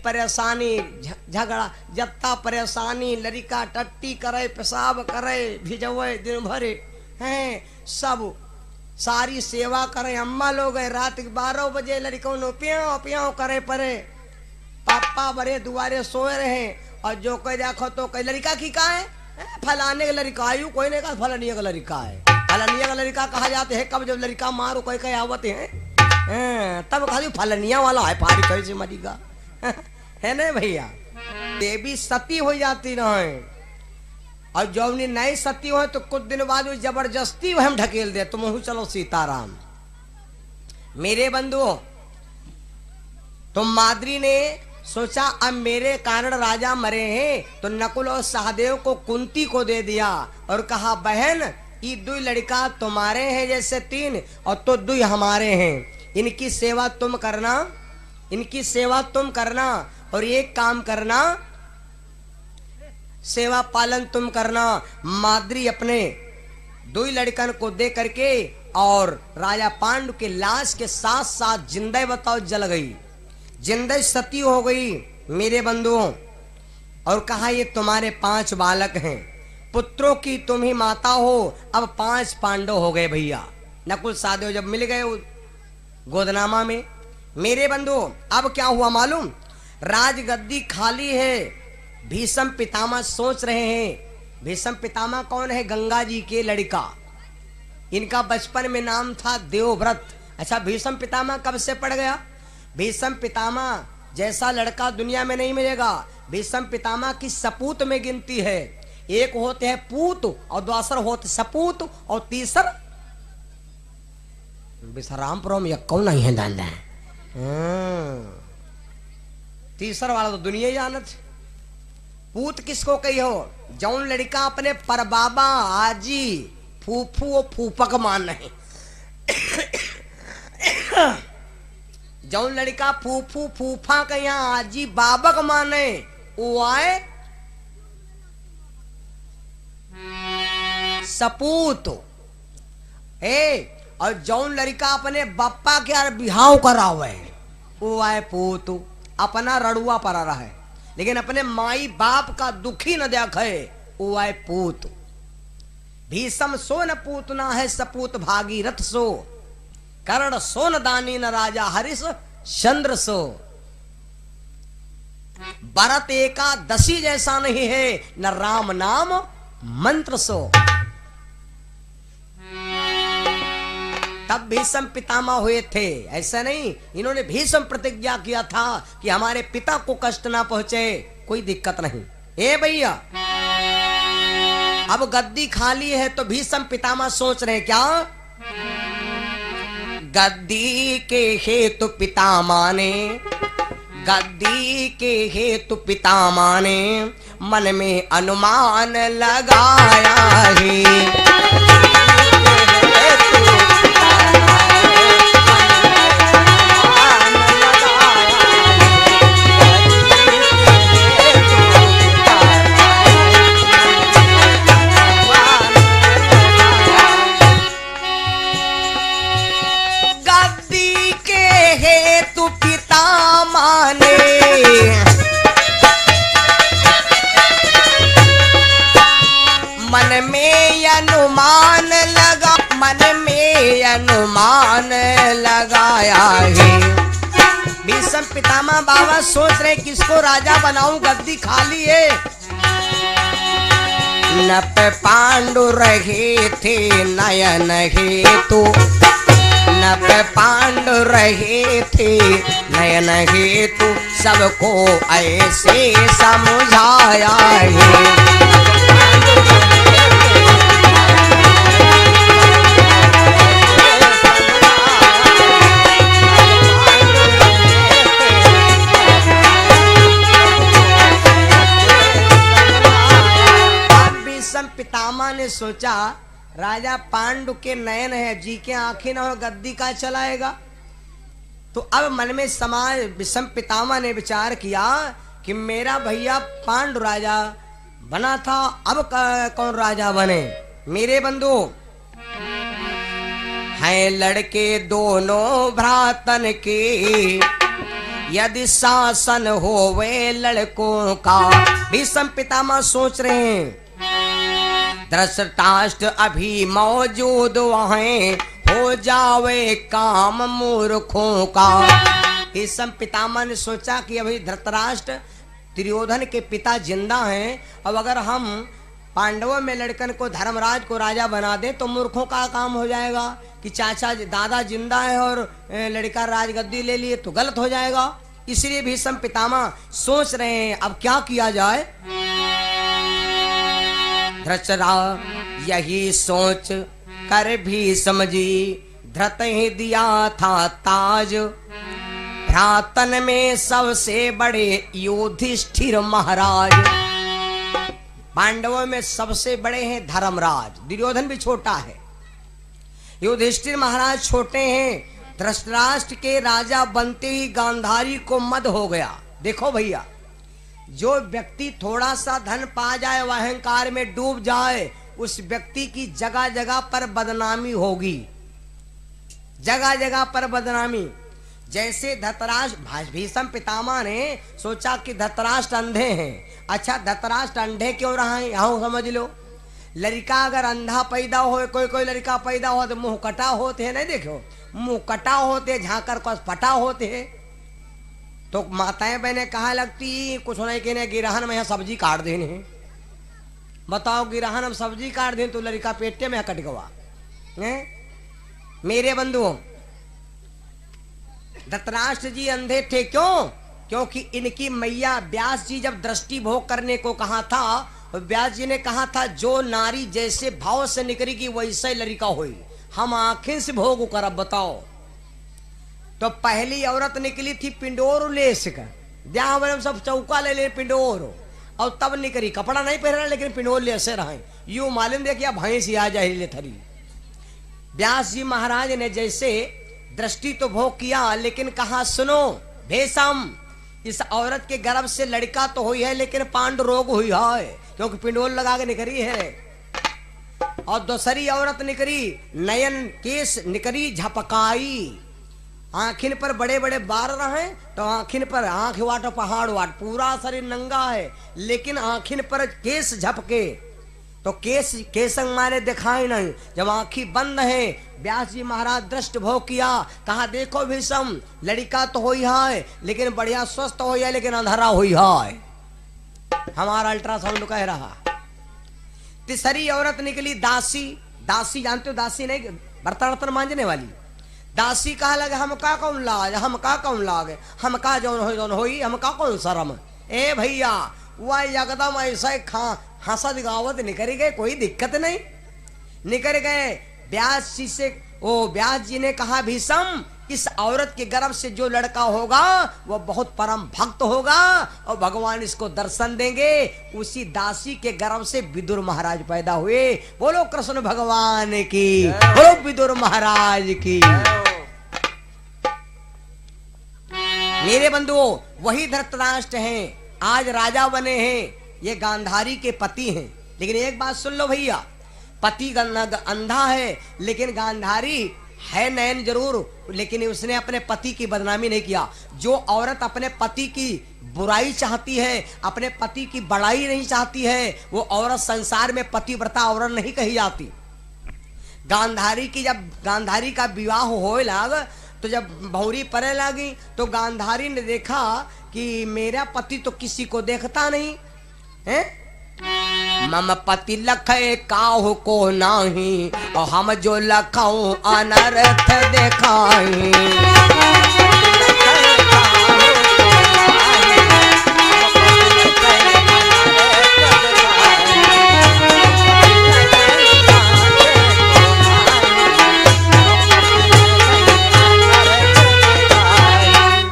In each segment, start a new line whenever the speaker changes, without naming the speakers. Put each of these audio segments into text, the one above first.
परेशानी झगड़ा जत्ता परेशानी, लड़का टट्टी करे, पेशाब करे, भिजवे दिन भर हैं, सब सारी सेवा करे। अम्मा लोग है रात के 12 बजे लड़कों नो प्याओ प्याओ करे परे, पापा बड़े दुआरे सोए रहे। और जो कोई देखो तो कोई लड़का की का है, फलाने का लड़का आयु, कोई नहीं कहा फलानिया का लड़का है, फलानिया का लड़का कहा जाते है कब जब लड़का मारो कोई कहे आवते हैं, तब खाली फलानिया वाला है पारी कैसे मरीगा है ना भैया। देवी सती हो जाती ना है, और जब नई सती हो तो कुछ दिन बाद वो जबरदस्ती हम ढकेल दे, तुम चलो सीताराम। मेरे बंधुओं, तो माद्री ने सोचा अब मेरे कारण राजा मरे हैं, तो नकुल और सहदेव को कुंती को दे दिया और कहा बहन ये 2 लड़का तुम्हारे हैं जैसे 3 और तो 2 हमारे हैं, इनकी सेवा तुम करना, इनकी सेवा तुम करना और एक काम करना, सेवा पालन तुम करना। माद्री अपने 2 लड़कन को दे करके और राजा पांडु के लाश के साथ साथ जिंदा बताओ जल गई, जिंदा सती हो गई मेरे बंधुओं। और कहा ये तुम्हारे 5 बालक हैं, पुत्रों की तुम ही माता हो, अब 5 पांडव हो गए भैया। नकुल सहदेव जब मिल गए गोदनामा में, मेरे बंधुओं अब क्या हुआ मालूम, राजगद्दी खाली है। भीष्म पितामह सोच रहे हैं, भीष्म पितामह कौन है, गंगा जी के लड़का, इनका बचपन में नाम था देवव्रत। अच्छा भीष्म पितामह कब से पड़ गया, भीष्म पितामह जैसा लड़का दुनिया में नहीं मिलेगा। भीष्म पितामह की सपूत में गिनती है, एक होते हैं पूत और दूसरा होते सपूत और तीसरा विश्रामपुरम या कौन नहीं है दान, तीसरा वाला तो दुनिया ही जानत। पूत किसको कही हो, जौन लड़का अपने परबाबा आजी फूफू और फूफक मान रहे, जौन लड़का फूफू फूफा का यहाँ आजी बाबक माने वो आए सपूत है, और जौन लड़का अपने बप्पा के यार बिहाव करावे वो आए पूत, अपना रड़ुआ पर रहा है लेकिन अपने माई बाप का दुखी न देखे वो आए पूत। भीषम सो न पूतना है सपूत भागीरथ सो, कर्ण सो न दानी न राजा हरिश चंद्र सो। भरत एकादशी जैसा नहीं है न राम नाम मंत्र सो। तब भीष्म पितामह हुए थे, ऐसा नहीं, इन्होंने भीष्म प्रतिज्ञा किया था कि हमारे पिता को कष्ट ना पहुंचे, कोई दिक्कत नहीं। ए भैया अब गद्दी खाली है तो भीष्म पितामह सोच रहे क्या, गद्दी के हेतु पितामह ने, गद्दी के हेतु पितामह ने मन में अनुमान लगाया है। अनुमान लगाया है। भीष्म पितामह बाबा सोच रहे किसको राजा बनाऊं, गद्दी खाली है। नप पांडु रहे थे नयन हेतु, नप पांडु रहे थे नयन हेतु, सबको ऐसे समझाया है। पितामह ने सोचा राजा पांडु के नयन है, जी के आंखें ना हो, गद्दी का चलाएगा। तो अब मन में समाज भीष्म पितामह ने विचार किया कि मेरा भैया पांडु राजा बना था, अब कौन राजा बने। मेरे बंधु हैं लड़के दोनों भ्रातन के, यदि शासन होवे लड़कों का। भीष्म पितामह सोच रहे हैं धृतराष्ट्र अभी मौजूद वहीं, हो जावे काम मूर्खों का। भीष्म पितामह ने सोचा कि अभी धृतराष्ट्र दुर्योधन के पिता जिंदा हैं, अब अगर हम पांडवों में लड़कन को धर्मराज को राजा बना दे तो मूर्खों का काम हो जाएगा कि चाचा दादा जिंदा है और लड़का राजगद्दी ले लिए तो गलत हो जाएगा। इसलिए भीष्म पितामह सोच रहे हैं अब क्या किया जाए। धृतराष्ट्र यही सोच कर भी समझी, धृत ही दिया था ताज, भ्रातन में सबसे बड़े युधिष्ठिर महाराज। पांडवों में सबसे बड़े हैं धर्मराज, दुर्योधन भी छोटा है, युधिष्ठिर महाराज छोटे हैं। धृतराष्ट्र के राजा बनते ही गांधारी को मद हो गया। देखो भैया, जो व्यक्ति थोड़ा सा धन पा जाए वह अहंकार में डूब जाए, उस व्यक्ति की जगह जगह पर बदनामी होगी, जगह जगह पर बदनामी। जैसे धृतराष्ट्र, भीष्म पितामह ने सोचा कि धृतराष्ट्र अंधे हैं। अच्छा, धृतराष्ट्र अंधे क्यों रहा है यहाँ समझ लो। लड़का अगर अंधा पैदा हो, कोई लड़का पैदा हो तो मुंह कटा होते हैं, नहीं देखो मुंह कटा होते, झाकर को फटा होते हैं। तो माताएं बहने कहा लगती कुछ नहीं कहने गिरहन में सब्जी काट देने हैं। बताओ गिरहन हम सब्जी काट दें तो लड़का पेटे में कट गवा। मेरे बंधुओं, धृतराष्ट्र जी अंधे थे क्यों? क्योंकि इनकी मैया व्यास जी जब दृष्टि भोग करने को कहा था, व्यास जी ने कहा था जो नारी जैसे भाव से निकलेगी वैसे लड़का होई, हम आंखें से भोग कर। अब बताओ, तो पहली औरत निकली थी पिंडोर लेस का, ब्याह सब चौका ले ले पिंडोर, और तब निकली कपड़ा नहीं पहना लेकिन पिंडोर ले से रहे। यू मालूम देखिए भैंस आ जाए थरी। व्यास जी महाराज ने जैसे दृष्टि तो भोग किया, लेकिन कहा सुनो भीष्म, इस औरत के गर्भ से लड़का तो हुई है लेकिन पांड रोग हुई है, क्योंकि पिंडोल लगा के निकली है। और दूसरी औरत निकली, नयन केस निकली झपकाई, आंखिन पर बड़े बड़े बार रहे, तो आंखिन पर आंख वाट पहाड़ वाट, पूरा शरीर नंगा है लेकिन आंखिन पर केस झपके, तो केस मारे दिखाई नहीं। जब आंखी बंद है, व्यास जी महाराज दृष्ट भोग किया, कहा देखो भीष्म, लड़का तो हुई है लेकिन बढ़िया स्वस्थ हुई है लेकिन अंधारा हुई है, हमारा अल्ट्रासाउंड कह रहा। तीसरी औरत निकली दासी, दासी जानते हो दासी नहीं, बर्तन वर्तन मांजने वाली। दासी कहा लगे हम का कौन लागे, हम का कौन लागे, हम का जौन होई, हम का कौन शर्म। ए भैया, वह एकदम ऐसा हंसद गावत निकल गए, कोई दिक्कत नहीं, निकल गए। व्यास जी से व्यास जी ने कहा भीष्म, इस औरत के गर्भ से जो लड़का होगा वो बहुत परम भक्त होगा और भगवान इसको दर्शन देंगे। उसी दासी के गर्भ से विदुर महाराज पैदा हुए। बोलो कृष्ण भगवान की, बोलो विदुर महाराज की। मेरे बंधुओं, वही धृतराष्ट्र हैं, आज राजा बने हैं, ये गांधारी के पति हैं। लेकिन एक बात सुन लो भैया, पति अंधा है लेकिन गांधारी है नयन जरूर, लेकिन उसने अपने पति की बदनामी नहीं किया। जो औरत अपने पति की बुराई चाहती है, अपने पति की बड़ाई नहीं चाहती है, वो औरत संसार में पतिव्रता औरत नहीं कही जाती। गांधारी की जब गांधारी का विवाह होए लाग, तो जब बहुरी परे लगी तो गांधारी ने देखा कि मेरा पति तो किसी को देखता नहीं है, मम पति लखे काहू को नाही, और हम जो लखाऊ अनर्थ देखाई।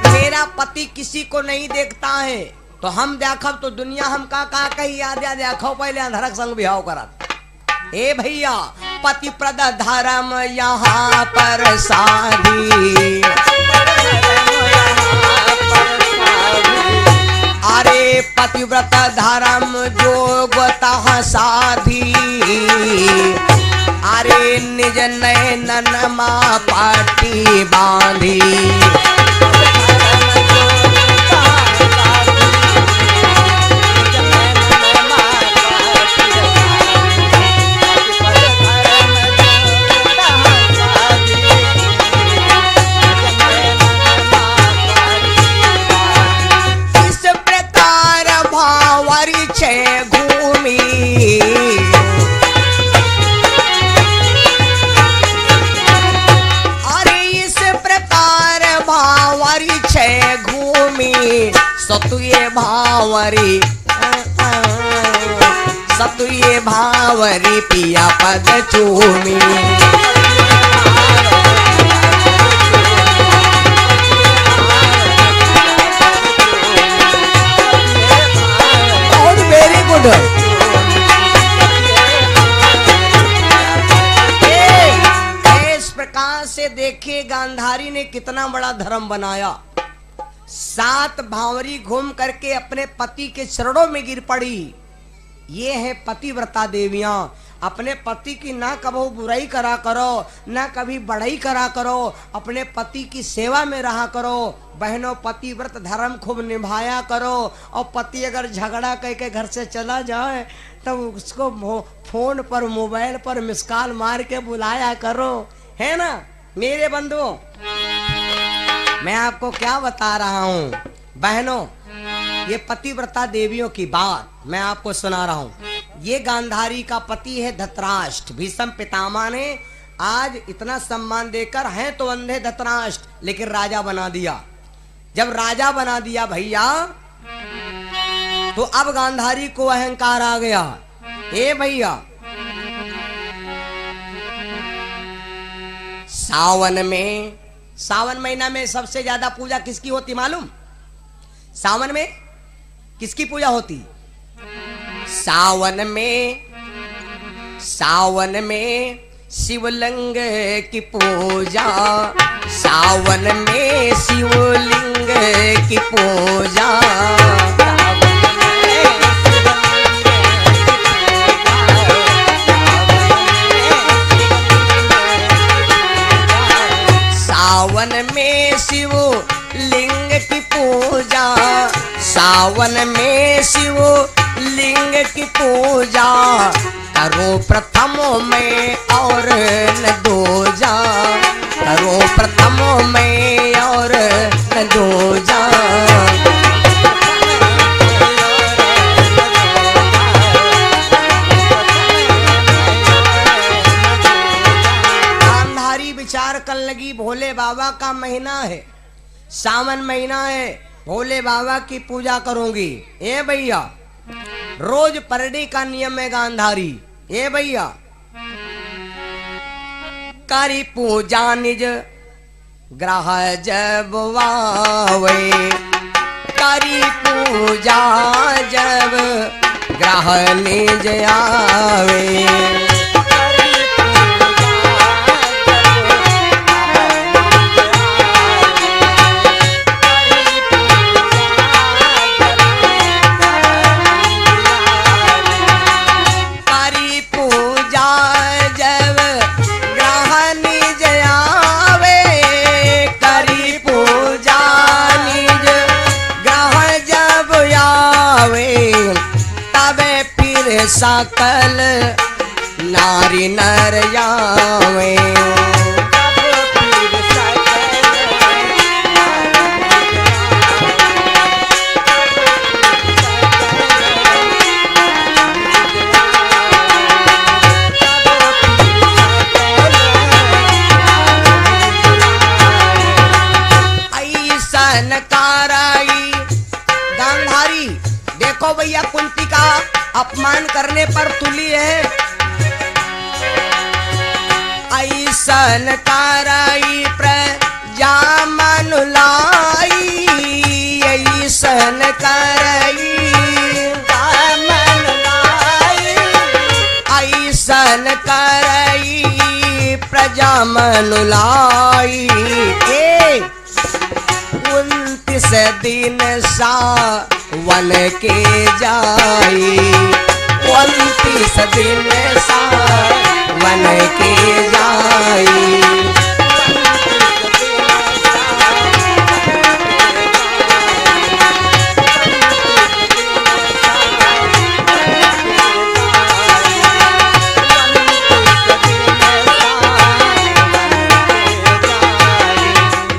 मेरा पति किसी को नहीं देखता है, तो हम देखब तो दुनिया हम का कही याद देखो, पहले अंधरक संग बिहाव करत। ए भैया, पति प्रद धर्म यहाँ पर साधी, अरे पतिव्रत धर्म जोगतः साधी, अरे निज नयनन मा पाटी बांधी। सतुये भावरी सतुये भावरी पिया पद चूमी। बहुत वेरी गुड। इस प्रकार से देखिए गांधारी ने कितना बड़ा धर्म बनाया। 7 भावरी घूम करके अपने पति के चरणों में गिर पड़ी। ये है पतिव्रता देवियां। अपने पति की ना कभी बुराई करा करो, ना कभी बढ़ाई करा करो, अपने पति की सेवा में रहा करो। बहनों, पतिव्रत धर्म खूब निभाया करो। और पति अगर झगड़ा करके घर से चला जाए तो उसको फोन पर, मोबाइल पर मिस कॉल मार के बुलाया करो, है ना मेरे बंधुओं। मैं आपको क्या बता रहा हूँ बहनों, ये पतिव्रता देवियों की बात मैं आपको सुना रहा हूँ। ये गांधारी का पति है धृतराष्ट्र। भीष्म पितामह ने आज इतना सम्मान देकर, हैं तो अंधे धृतराष्ट्र, लेकिन राजा बना दिया। जब राजा बना दिया भैया, तो अब गांधारी को अहंकार आ गया। ए भैया, सावन महीना में सबसे ज्यादा पूजा किसकी होती मालूम? सावन में किसकी पूजा होती? सावन में शिवलिंग की पूजा, सावन में शिवलिंग की पूजा। सावन में शिवलिंग की पूजा, सावन में शिवलिंग की पूजा। करो प्रथमों में और न दूजा, करो प्रथमों में और न दूजा। गांधारी विचार कर लगी, भोले बाबा का महीना है, सावन महीना है, भोले बाबा की पूजा करूंगी। ए भैया, रोज पर डे का नियम है गांधारी। ए भैया, करी पूजा निज ग्रह जब आवे, करी पूजा जब ग्रह निज आवे। सकल नारी नर यावे, ऐसन कारई गांधारी। देखो भैया, कुंती का अपमान करने पर तुली है। ऐसन कारई प्रजा मन लाई, ऐसन करई मन लाई, ऐसन करई प्रजा मन लाई। 29 दिन सावन के जाई, 29 दिन सावन के जाई।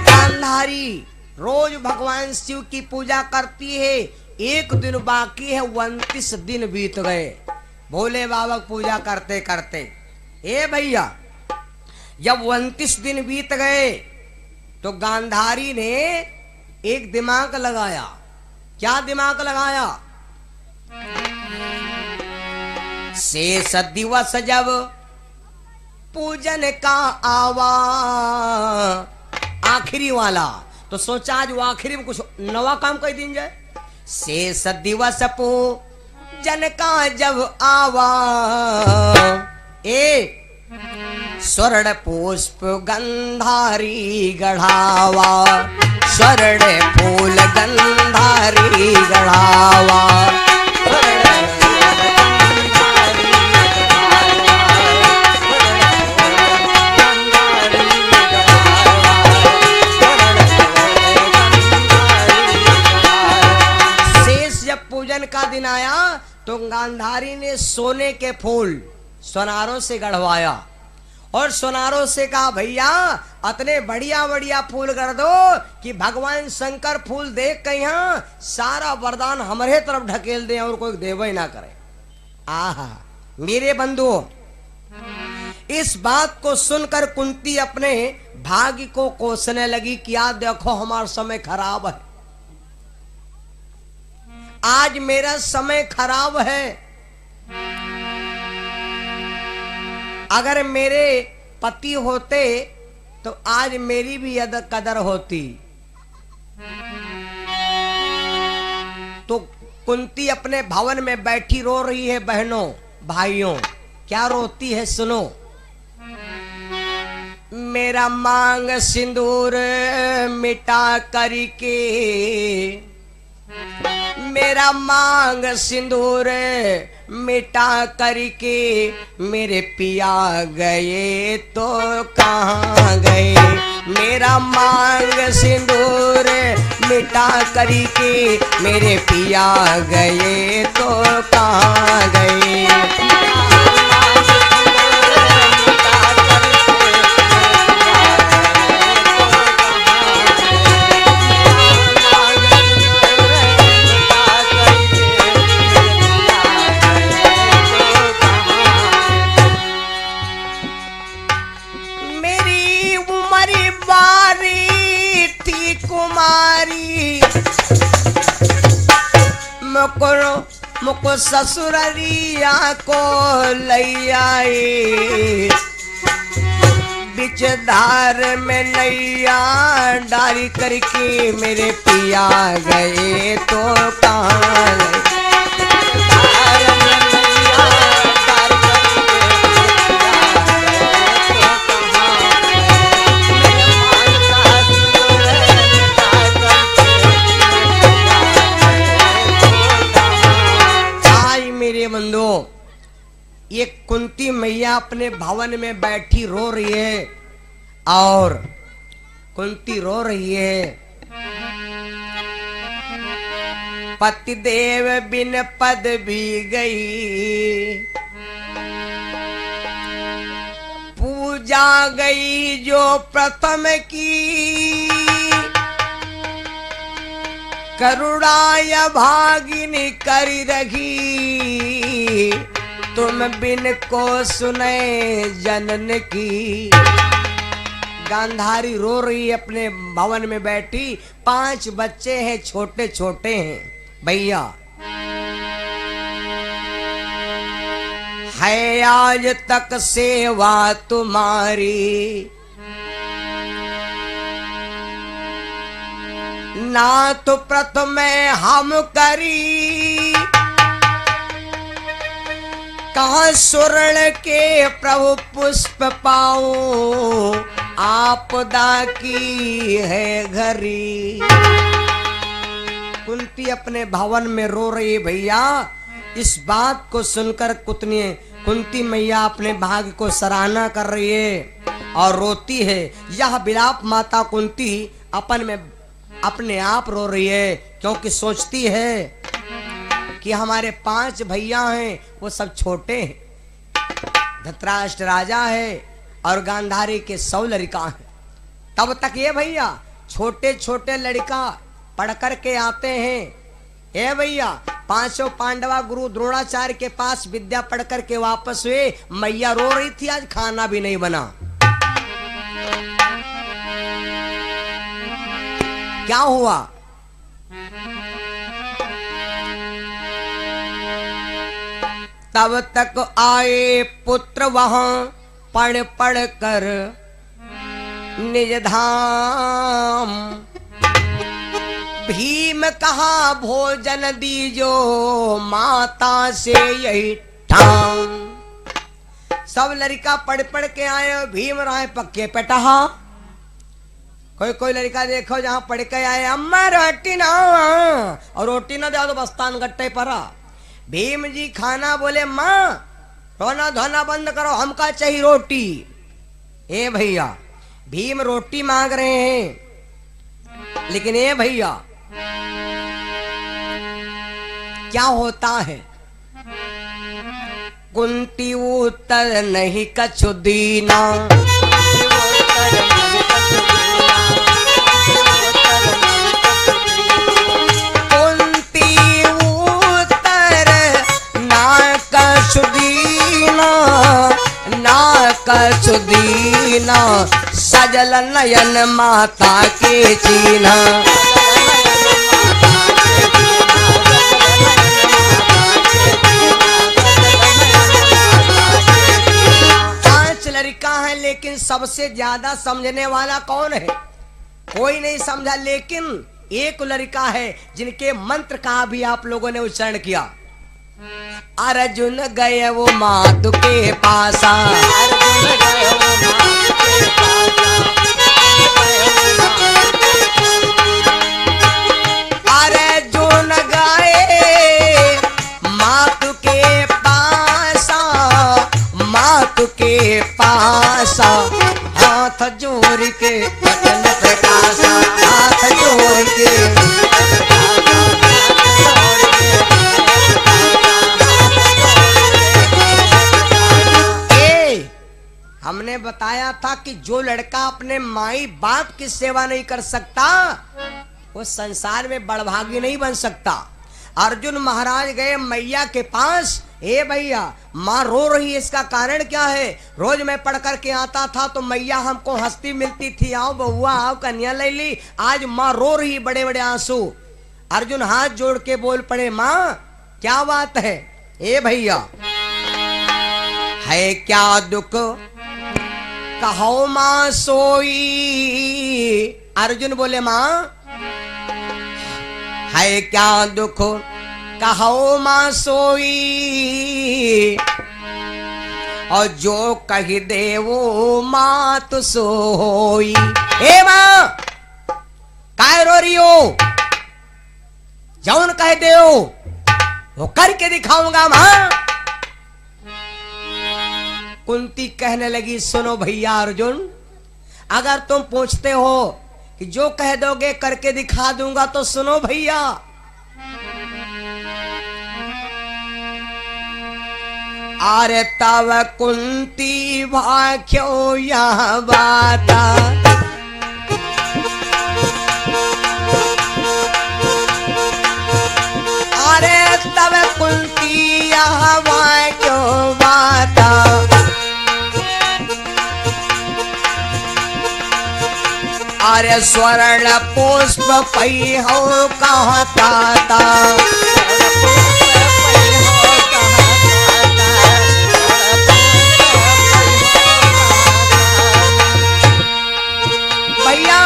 गांधारी रोज भगवान शिव की पूजा करती है। एक दिन बाकी है, 29 दिन बीत गए भोले बाबा की पूजा करते करते। ए भैया, जब 29 दिन बीत गए तो गांधारी ने एक दिमाग लगाया, क्या दिमाग लगाया? शेष दिवस जब पूजन का आवा, आखिरी वाला, तो सोचा आज वो आखिरी में कुछ नवा काम कर दिन जाए। शेष दिवस पूजन का जब आवा, स्वर्ण पुष्प गंधारी गढ़ावा, स्वर्ण फूल गंधारी गढ़ावा, पूजन का दिन आया तो गांधारी ने सोने के फूल सोनारों से गढ़वाया और सोनारों से कहा भैया अतने बढ़िया बढ़िया फूल गढ़ दो कि भगवान शंकर फूल देख के यहाँ सारा वरदान हमारे तरफ ढकेल दे और कोई देव ही ना करे। आहा मेरे बंधुओं, इस बात को सुनकर कुंती अपने भाग्य को कोसने लगी कि यार देखो हमारा समय खराब है, आज मेरा समय खराब है। अगर मेरे पति होते तो आज मेरी भी कदर होती। तो कुंती अपने भवन में बैठी रो रही है। बहनों भाइयों, क्या रोती है सुनो। मेरा मांग सिंदूर मिटा करके, मेरा मांग सिंदूर मिटा करके, मेरे पिया गए तो कहाँ गए। मेरा मांग सिंदूर मिटा करके, मेरे पिया गए तो कहाँ गए। मुको ससुररिया को लई आई, बिच धार में नैया डारी करके, मेरे पिया गए तो कहाँ गए। बंधुओं, ये कुंती मैया अपने भवन में बैठी रो रही है और कुंती रो रही है। पतिदेव बिन पद भी गई, पूजा गई जो प्रथम की, करुणाय भागिनी करी रखी, तुम बिन को सुने जनन की। गांधारी रो रही है अपने भवन में बैठी, 5 बच्चे हैं, छोटे छोटे हैं। भैया है आज तक सेवा तुम्हारी, ना तो प्रथम हम करी, कहाँ स्वर्ण के प्रभु पुष्प पाऊं, आपदा की है घरी। कुंती अपने भवन में रो रही भैया। इस बात को सुनकर कुंती मैया अपने भाग्य को सराहना कर रही है और रोती है। यह विलाप माता कुंती अपने आप रो रही है, क्योंकि सोचती है कि हमारे 5 भैया हैं, वो सब छोटे हैं। धृतराष्ट्र राजा है और गांधारी के 100 लड़का हैं। तब तक ये भैया छोटे छोटे लड़का पढ़ कर के आते हैं। ए भैया 5 पांडवा गुरु द्रोणाचार्य के पास विद्या पढ़ कर के वापस हुए। मैया रो रही थी, आज खाना भी नहीं बना। क्या हुआ? तब तक आए पुत्र वहां पढ़ पढ़ कर निज धाम। भीम कहा भोजन दीजो माता से यही ठाम। सब लड़का पढ़ पढ़ के आए, भीम राय पक्के पेटहा। कोई कोई लड़का देखो जहां पढ़ के आए, अम्मा रोटी ना, और रोटी ना दे तो बस्तान गट्टे परा। भीम जी खाना बोले, माँ रोना धोना बंद करो, हमका चाहिए रोटी। ए भैया, भीम रोटी मांग रहे हैं, लेकिन ए भैया क्या होता है, कुंती उत्तर नहीं कछु दीना। कुंती उत्तर ना कछु दीना, ना कछु दीना, सजल नयन माता के चीना। लड़का है, लेकिन सबसे ज्यादा समझने वाला कौन है? कोई नहीं समझा, लेकिन एक लड़का है जिनके मंत्र का भी आप लोगों ने उच्चारण किया। अर्जुन गए वो मातु के पासा, अर्जुन गए मातु के पासा, मातु के पासा, हाथ जोड़ के बचन प्रकाशा, हाथ जोड़ के। हमने बताया था कि जो लड़का अपने माई बाप की सेवा नहीं कर सकता वो संसार में बड़भागी नहीं बन सकता। अर्जुन महाराज गए मैया के पास, ए भैया माँ रो रही है, इसका कारण क्या है? रोज मैं पढ़ करके आता था तो मैया हमको हंसती मिलती थी, आओ बहुआ आओ कन्या ले ली, आज माँ रो रही बड़े बड़े आंसू। अर्जुन हाथ जोड़ के बोल पड़े, माँ क्या बात है? ए भैया है क्या दुख कहो माँ सोई। अर्जुन बोले, माँ है क्या दुख कहो माँ सोई, और जो कही दे वो मात सोई। ए माँ काय रो रही हो? जौन कह दे वो करके दिखाऊंगा माँ। कुंती कहने लगी, सुनो भैया अर्जुन, अगर तुम पूछते हो कि जो कह दोगे करके दिखा दूंगा तो सुनो भैया, अरे तब कुंती भाख्यो यह बाता, अरे तब कुंती यह भाख्यो बाता, अरे स्वर्ण पुष्प पई हो कहता। भैया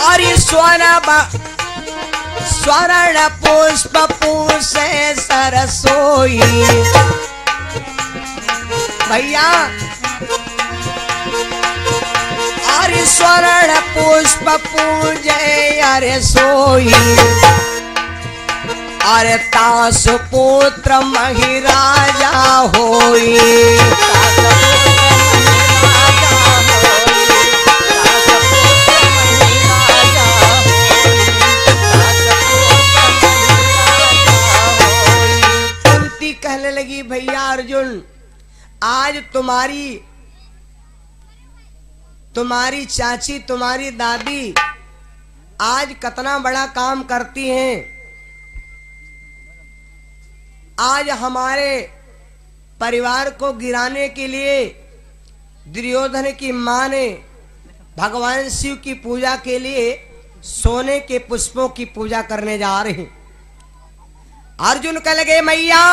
अरे स्वर्ण पुष्प पूसे सरसोई। भैया अरे स्वर्ण पुष्प पूजे अरे सोई, अरे तास पुत्र महिराजा होई। कुंती कहने लगी, भैया अर्जुन आज तुम्हारी चाची तुम्हारी दादी आज कितना बड़ा काम करती हैं। आज हमारे परिवार को गिराने के लिए दुर्योधन की मां ने भगवान शिव की पूजा के लिए सोने के पुष्पों की पूजा करने जा रहे हैं। अर्जुन कह लगे मैया,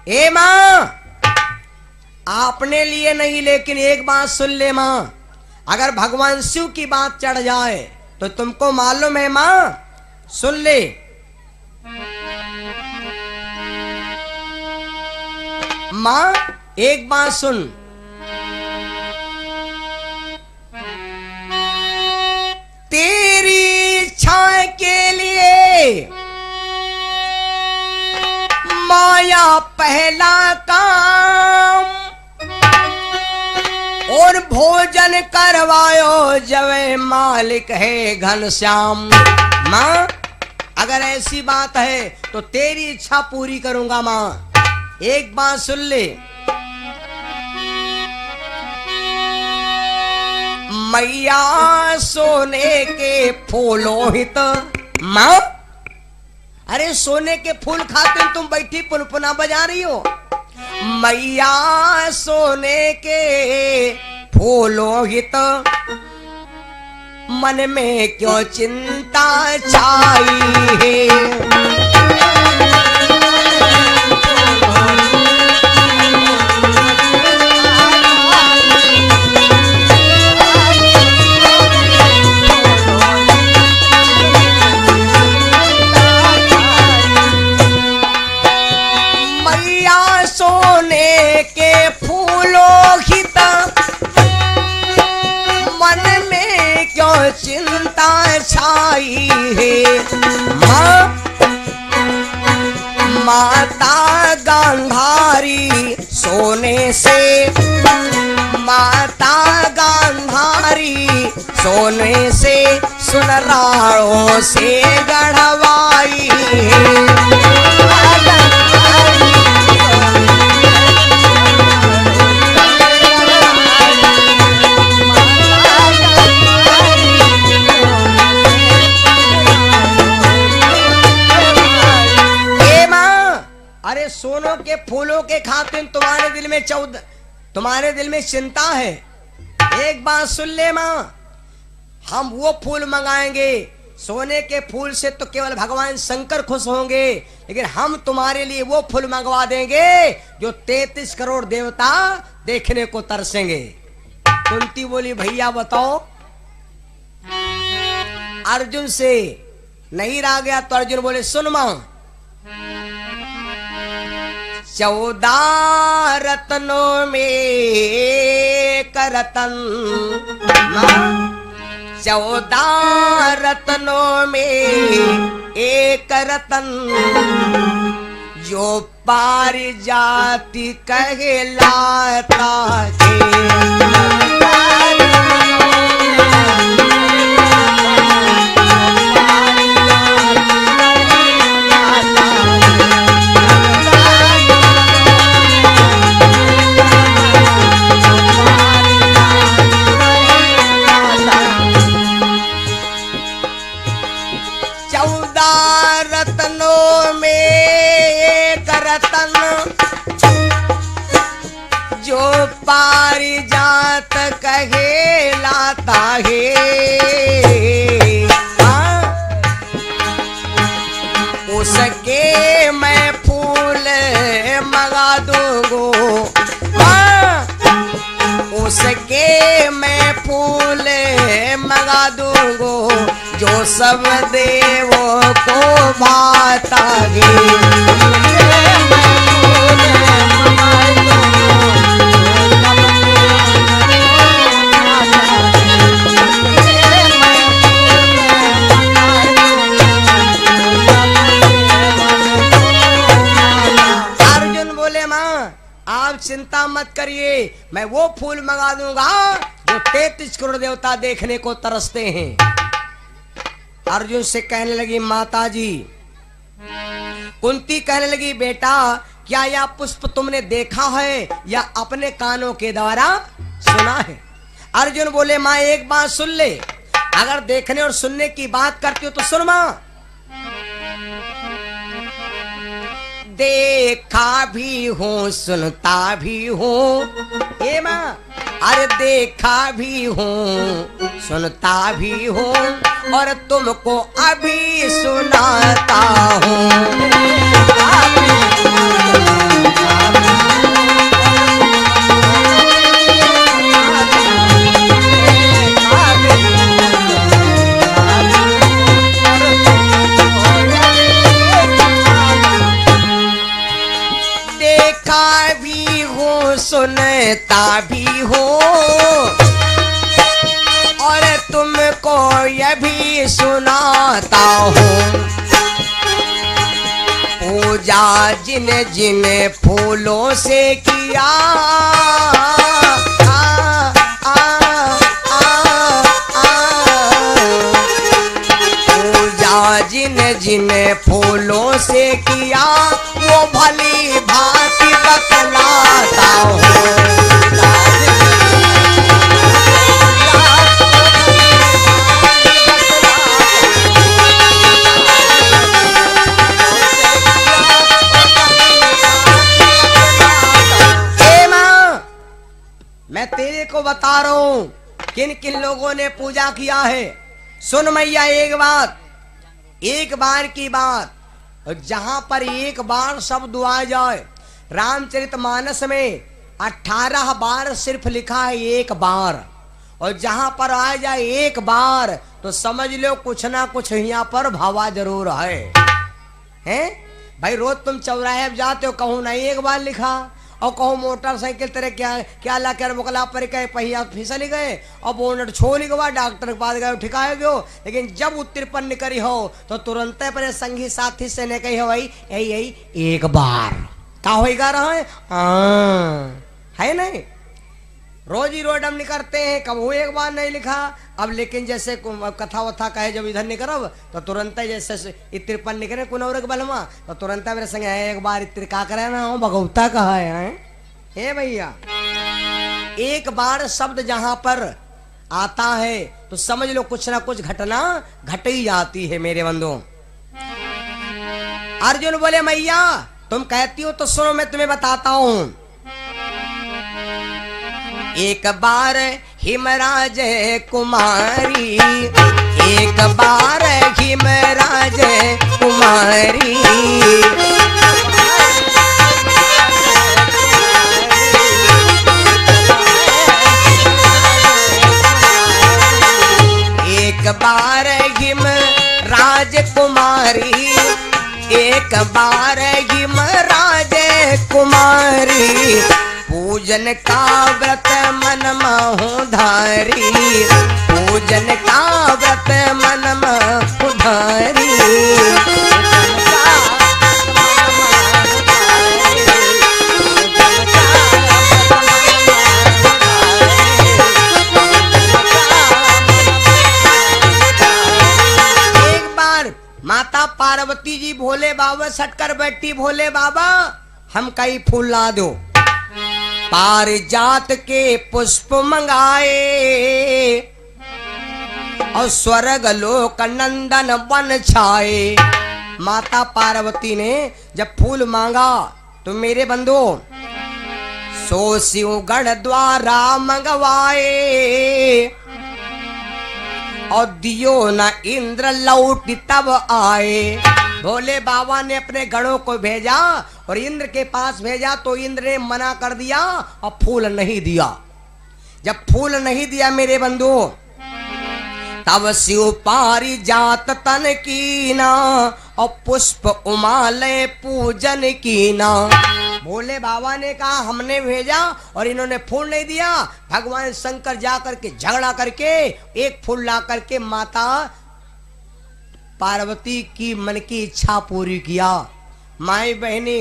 ए मां, आपने लिए नहीं, लेकिन एक बात सुन ले मां, अगर भगवान शिव की बात चढ़ जाए तो तुमको मालूम है मां, सुन ले। मां एक बात सुन, तेरी इच्छा के लिए माया पहला काम, और भोजन करवायो जवे मालिक है घनश्याम। मां अगर ऐसी बात है तो तेरी इच्छा पूरी करूंगा मां। एक बात सुन ले, मैया सोने के फूलों हित। मां अरे सोने के फूल खाते तुम बैठी पुनपुना बजा रही हो। मैया सोने के फूलों हित, मन में क्यों चिंता छाई है। चिंता छाई है। माता गांधारी सोने से, माता गांधारी सोने से सुनराड़ों से गढ़वाई है। सोनों के फूलों के खातिर तुम्हारे दिल में चिंता है। एक बात सुन ले मां, हम वो फूल मंगाएंगे, सोने के फूल से तो केवल भगवान शंकर खुश होंगे, लेकिन हम तुम्हारे लिए वो फूल मंगवा देंगे जो 33 करोड़ देवता देखने को तरसेंगे। कुंती बोली भैया बताओ। अर्जुन से नहीं रहा गया तो अर्जुन बोले सुन मां, 14 रत्नों में एक रतन, 14 रत्नों में एक रतन, जो पारिजाति कहलाता है। पारिजात कहलाता है। उसके मैं फूल मंगा दूंगो, उसके मैं फूल मंगा दूंगो, जो सब देवों को भाता है। चिंता मत करिए, मैं वो फूल मंगा दूंगा जो 33 करोड़ देवता देखने को तरसते हैं। अर्जुन से कहने लगी माता जी। कुंती कहने लगी बेटा क्या यह पुष्प तुमने देखा है या अपने कानों के द्वारा सुना है? अर्जुन बोले माँ एक बात सुन ले, अगर देखने और सुनने की बात करती हो तो सुन माँ। देखा भी हूँ सुनता भी हूँ। ए माँ अरे देखा भी हूँ सुनता भी हूँ और तुमको अभी सुनाता हूँ। देखा भी हूँ सुनता भी हूँ और तुमको ये भी सुनाता हूँ। पूजा जिन जिन फूलों से किया पूजा जिन जिन फूलों से किया वो भली भांति बतलाता हूँ। मैं तेरे को बता रहा हूं किन किन लोगों ने पूजा किया है। सुन मैया एक बार की बात, और जहां पर एक बार शब्द आ जाए, रामचरितमानस में 18 बार सिर्फ लिखा है एक बार, और जहां पर आ जाए एक बार तो समझ लो कुछ ना कुछ यहाँ पर भावा जरूर है भाई। रोज तुम चौराहे जाते हो, कहूँ नहीं एक बार लिखा, और कहो मोटरसाइकिल तेरे क्या ला कर मुकला पर कहे पहिया फिसल गए और बोनट छोड़ गवा डॉक्टर के पास गए ठिकाए गयो। लेकिन जब उत्तीर्ण करी हो तो तुरंत अपने संगी साथी से ने कही हो भाई यही एक बार का होगा रहा है नहीं। रोज ही रोज हम निकलते हैं, कब वो एक बार नहीं लिखा। अब लेकिन जैसे कथा वथा कहे जब इधर निकलब तो तुरंत जैसे इत्र निकले कुनौरक बलमा तो तुरंत मेरे संग एक बार इत्र का करे ना हो भगवता कहा है भैया। एक बार शब्द जहां पर आता है तो समझ लो कुछ ना कुछ घटना घट ही जाती है मेरे बंधुओं। अर्जुन बोले मैया तुम कहती हो तो सुनो मैं तुम्हें बताता हूं। एक बार हिमराज कुमारी, एक बार हिमराज कुमारी, एक बार हिमराज कुमारी, एक बार हिमराज कुमारी, पूजन का व्रत मन महु धारी, पूजन का व्रत मन महु धारी। एक बार माता पार्वती जी भोले बाबा सटकर बैठी, भोले बाबा हम कई फूल ला दो। पारिजात के पुष्प मंगाए और स्वर्ग लोक नंदन बन छाए। माता पार्वती ने जब फूल मांगा तो मेरे बंधु सो शिव गण द्वारा मंगवाए और दियो न इंद्र लौट तब आए। भोले बाबा ने अपने गणों को भेजा और इंद्र के पास भेजा तो इंद्र ने मना कर दिया और फूल नहीं दिया। जब फूल नहीं दिया मेरे बंधु तब शिव पारिजात तन कीना और पुष्प उमालय पूजन कीना। भोले बाबा ने कहा हमने भेजा और इन्होंने फूल नहीं दिया। भगवान शंकर जा करके झगड़ा करके एक फूल ला करके माता पार्वती की मन की इच्छा पूरी किया। माई बहनी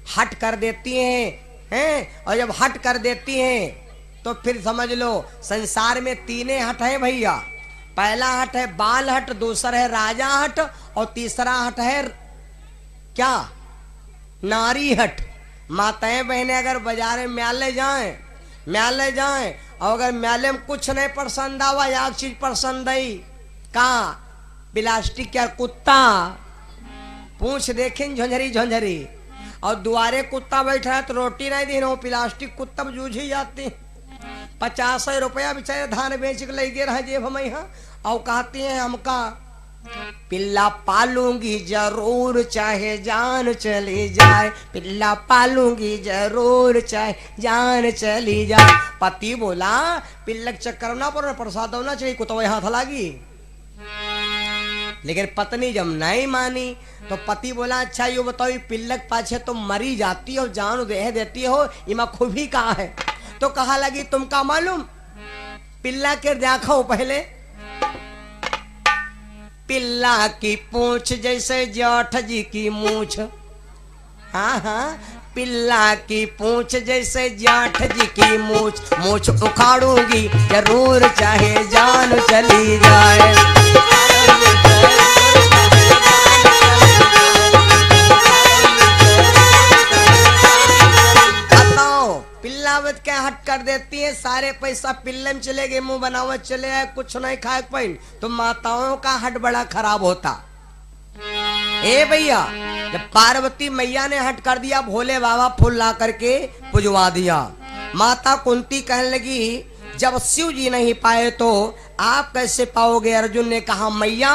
हट कर देती हैं और जब हट कर देती हैं तो फिर समझ लो संसार में तीने हट है भैया। पहला हट है बाल हट, दूसरा है राजा हट और तीसरा हट है क्या नारी हट। माताएं बहनें अगर बाजार में म्याले जाएं और अगर म्याले में कुछ नहीं पसंद आवा या चीज पसंद आई कहा प्लास्टिक क्या कुत्ता पूछ देखें झंझरी और दुआरे कुत्ता बैठा है तो रोटी नहीं दी प्लास्टिक कुत्ता जूझ ही जाती। 50 रुपया बेचारे धान बेच के ले गए रहे जेब हम यहाँ। और कहती हैं हमका पिल्ला पालूंगी जरूर चाहे जान चली जाए, पिल्ला पालूंगी जरूर चाहे जान चली जाए। पति बोला पिल्लक चक्कर ना पर प्रसाद होना चाहिए, कुतवे हाथ लागी। लेकिन पत्नी जब नहीं मानी तो पति बोला अच्छा यो बताओ पिल्लक पाछे तो मरी जाती हो जान दे देती हो, इमा खूबी कहाँ है? तो कहा लगी तुमका मालूम पिल्ला के देखो पहले, पिल्ला की पूंछ जैसे जेठ जी की मूछ। हाँ हाँ, पिल्ला की पूंछ जैसे जेठ जी की मूछ, मूछ उखाड़ूंगी जरूर चाहे जान चली जाए। पिल्लावत क्या हट कर देती है, सारे पैसा पिल्ले में चले गए, मुंह बनावत चले आए, कुछ नहीं खाए पाइन, तो माताओं का हट बड़ा खराब होता। ए भैया जब पार्वती मैया ने हट कर दिया, भोले बाबा फूल ला करके पुजवा दिया। माता कुंती कहने लगी जब शिव जी नहीं पाए तो आप कैसे पाओगे? अर्जुन ने कहा मैया